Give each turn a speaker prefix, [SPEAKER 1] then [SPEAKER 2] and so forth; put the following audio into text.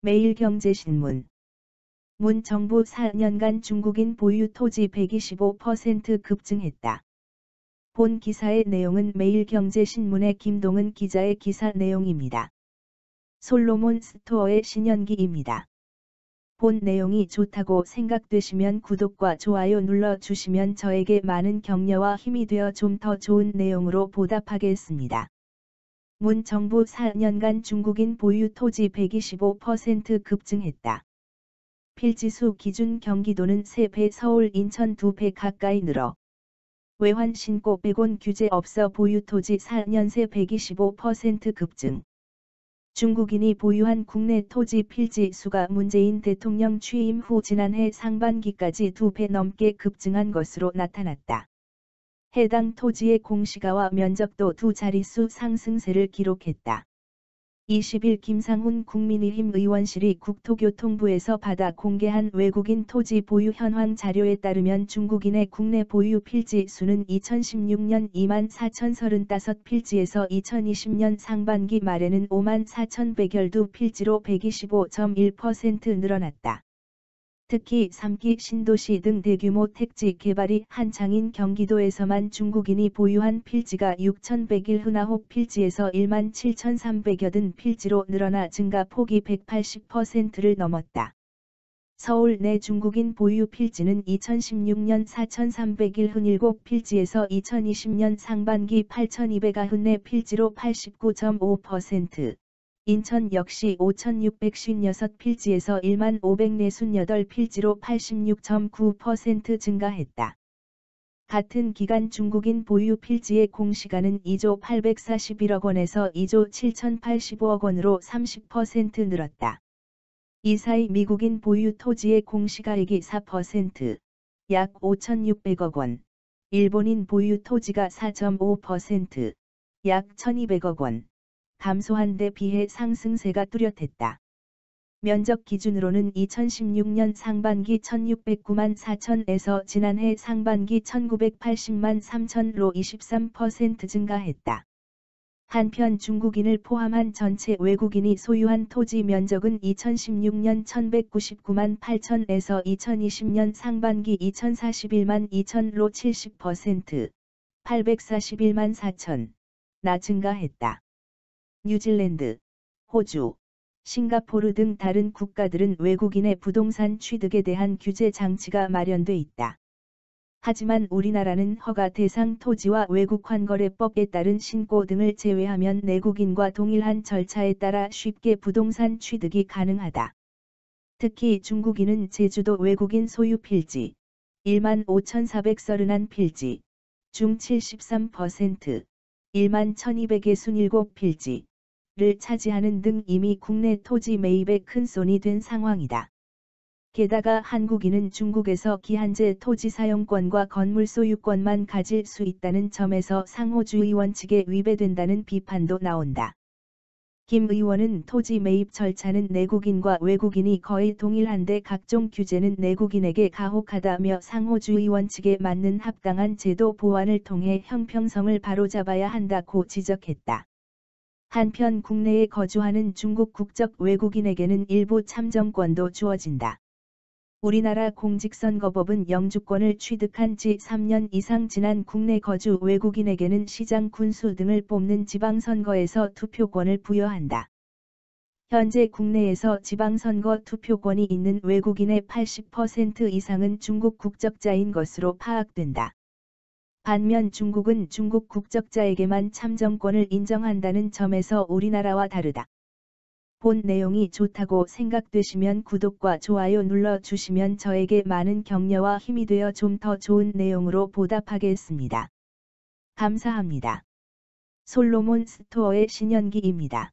[SPEAKER 1] 매일경제신문. 문 정부 4년간 중국인 보유 토지 125% 급증했다. 본 기사의 내용은 매일경제신문의 김동은 기자의 기사 내용입니다. 솔로몬 스토어의 신현기입니다. 본 내용이 좋다고 생각되시면 구독과 좋아요 눌러주시면 저에게 많은 격려와 힘이 되어 좀 더 좋은 내용으로 보답하겠습니다. 문 정부 4년간 중국인 보유 토지 125% 급증했다. 필지수 기준 경기도는 3배, 서울, 인천 2배 가까이 늘어 외환 신고 100원 규제 없어 보유 토지 4년 새 125% 급증. 중국인이 보유한 국내 토지 필지 수가 문재인 대통령 취임 후 지난해 상반기까지 2배 넘게 급증한 것으로 나타났다. 해당 토지의 공시가와 면적도 두 자릿수 상승세를 기록했다. 20일 김상훈 국민의힘 의원실이 국토교통부에서 받아 공개한 외국인 토지 보유 현황 자료에 따르면 중국인의 국내 보유 필지 수는 2016년 24,035필지에서 2020년 상반기 말에는 54,112필지로 125.1% 늘어났다. 특히 3기 신도시 등 대규모 택지 개발이 한창인 경기도에서만 중국인이 보유한 필지가 6,101 필지에서 17,380 필지로 늘어나 증가폭이 180%를 넘었다. 서울 내 중국인 보유 필지는 2016년 4,317 필지에서 2020년 상반기 8,294 필지로 89.5%. 인천 역시 5,656필지에서 10,548필지로 86.9% 증가했다. 같은 기간 중국인 보유 필지의 공시가는 2조 841억 원에서 2조 7,085억 원으로 30% 늘었다. 이 사이 미국인 보유 토지의 공시가액이 4%, 약 5,600억 원, 일본인 보유 토지가 4.5%, 약 1,200억 원, 감소한 데 비해 상승세가 뚜렷했다. 면적 기준으로는 2016년 상반기 1,609만 4천에서 지난해 상반기 1,980만 3천로 23% 증가했다. 한편 중국인을 포함한 전체 외국인이 소유한 토지 면적은 2016년 1,199만 8천에서 2020년 상반기 2,041만 2천로 70%, 841만 4천,나 증가했다. 뉴질랜드, 호주, 싱가포르 등 다른 국가들은 외국인의 부동산 취득에 대한 규제 장치가 마련돼 있다. 하지만 우리나라는 허가 대상 토지와 외국 환거래법에 따른 신고 등을 제외하면 내국인과 동일한 절차에 따라 쉽게 부동산 취득이 가능하다. 특히 중국인은 제주도 외국인 소유 필지, 15,431필지, 중 73%, 11,267필지, 를 차지하는 등 이미 국내 토지 매입에 큰손이 된 상황이다. 게다가 한국인은 중국에서 기한제 토지 사용권과 건물 소유권만 가질 수 있다는 점에서 상호주의 원칙에 위배된다는 비판도 나온다. 김 의원은 토지 매입 절차는 내국인과 외국인이 거의 동일한데 각종 규제는 내국인에게 가혹하다며 상호주의 원칙에 맞는 합당한 제도 보완을 통해 형평성을 바로잡아야 한다고 지적했다. 한편 국내에 거주하는 중국 국적 외국인에게는 일부 참정권도 주어진다. 우리나라 공직선거법은 영주권을 취득한 지 3년 이상 지난 국내 거주 외국인에게는 시장 군수 등을 뽑는 지방선거에서 투표권을 부여한다. 현재 국내에서 지방선거 투표권이 있는 외국인의 80% 이상은 중국 국적자인 것으로 파악된다. 반면 중국은 중국 국적자에게만 참정권을 인정한다는 점에서 우리나라와 다르다. 본 내용이 좋다고 생각되시면 구독과 좋아요 눌러주시면 저에게 많은 격려와 힘이 되어 좀 더 좋은 내용으로 보답하겠습니다. 감사합니다. 솔로몬 스토어의 신현기입니다.